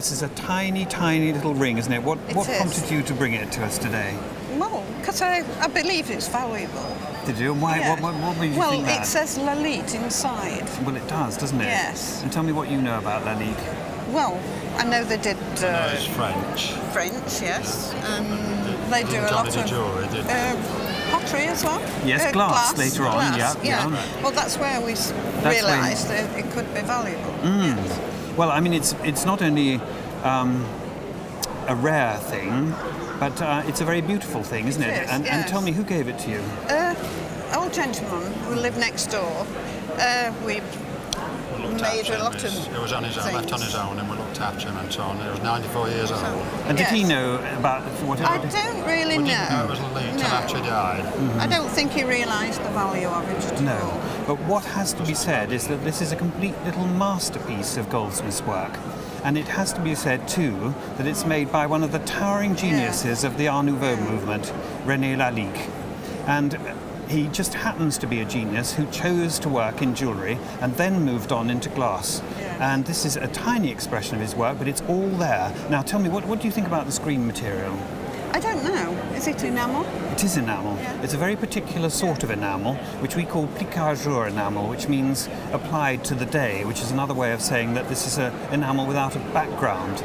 this is a tiny, tiny little ring, isn't it? What prompted you to bring it to us today? Well, because I believe it's valuable. Did you? And why? Yeah. What made you think that? Well, it says Lalique inside. Well, it does, doesn't it? Yes. And tell me what you know about Lalique. Well, I know they did it's French. French, yes, and they do a lot of pottery as well. Yes, glass later on. Glass, yeah. Well, that's where we realised that it could be valuable. Yes. Well, I mean, it's not only a rare thing, but it's a very beautiful thing, isn't it? Is, and tell me, who gave it to you? Old gentleman who lived next door. We made a lot of It was on his own, left on his own, and we looked after him and so on. He was 94 years old. And did he know about whatever? I don't really know. Didn't know it was Lalique till after he died. I don't think he realised the value of it at all. No. But what has to be said is that this is a complete little masterpiece of goldsmith's work. And it has to be said, too, that it's made by one of the towering geniuses of the Art Nouveau movement, Rene Lalique. And he just happens to be a genius who chose to work in jewellery and then moved on into glass. Yeah. And this is a tiny expression of his work, but it's all there. Now, tell me, what do you think about the screen material? I don't know. Is it enamel? It is enamel. Yeah. It's a very particular sort of enamel, which we call pliqué à jour enamel, which means applied to the day, which is another way of saying that this is an enamel without a background.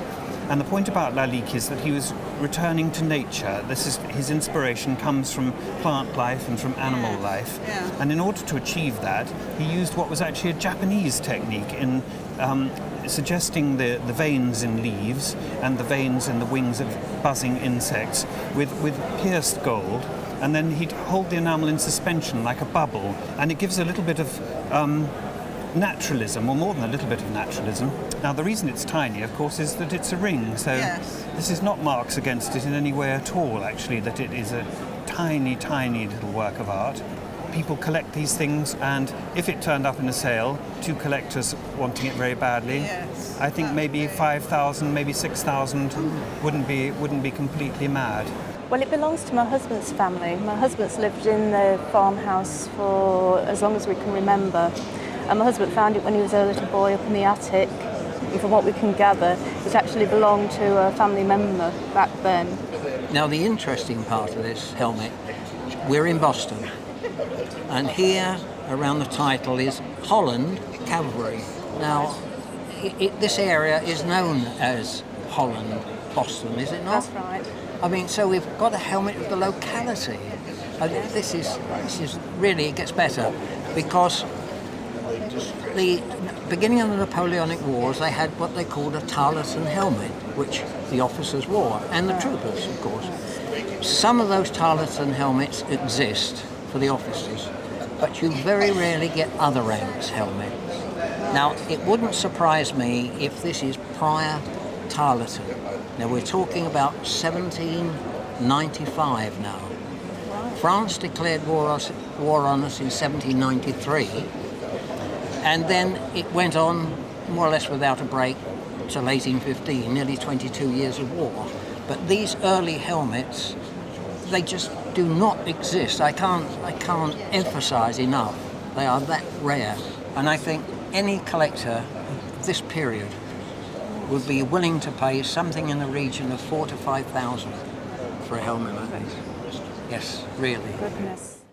And the point about Lalique is that he was returning to nature. His inspiration comes from plant life and from animal life. Yeah. And in order to achieve that, he used what was actually a Japanese technique in suggesting the veins in leaves and the veins in the wings of buzzing insects with pierced gold. And then he'd hold the enamel in suspension like a bubble. And it gives a little bit of naturalism, or more than a little bit of naturalism. Now, the reason it's tiny, of course, is that it's a ring, so this is not marks against it in any way at all, actually, that it is a tiny, tiny little work of art. People collect these things, and if it turned up in a sale, two collectors wanting it very badly, I think maybe 5,000, maybe 6,000 wouldn't be completely mad. Well, it belongs to my husband's family. My husband's lived in the farmhouse for as long as we can remember. And my husband found it when he was a little boy up in the attic. And from what we can gather, it actually belonged to a family member back then. Now, the interesting part of this helmet, we're in Boston. And here, around the title, is Holland Cavalry. Now, this area is known as Holland, Boston, is it not? That's right. I mean, so we've got a helmet of the locality. This is really, it gets better, because the beginning of the Napoleonic Wars, they had what they called a tarlatan helmet, which the officers wore, and the troopers, of course. Some of those tarlatan helmets exist for the officers, but you very rarely get other ranks' helmets. Now, it wouldn't surprise me if this is prior tarlatan. Now, we're talking about 1795 now. France declared war on us in 1793, and then it went on more or less without a break till 1815, nearly 22 years of war. But these early helmets, they just do not exist. I can't emphasize enough. They are that rare. And I think any collector of this period would be willing to pay something in the region of 4,000 to 5,000 for a helmet like this. Yes, really. Goodness.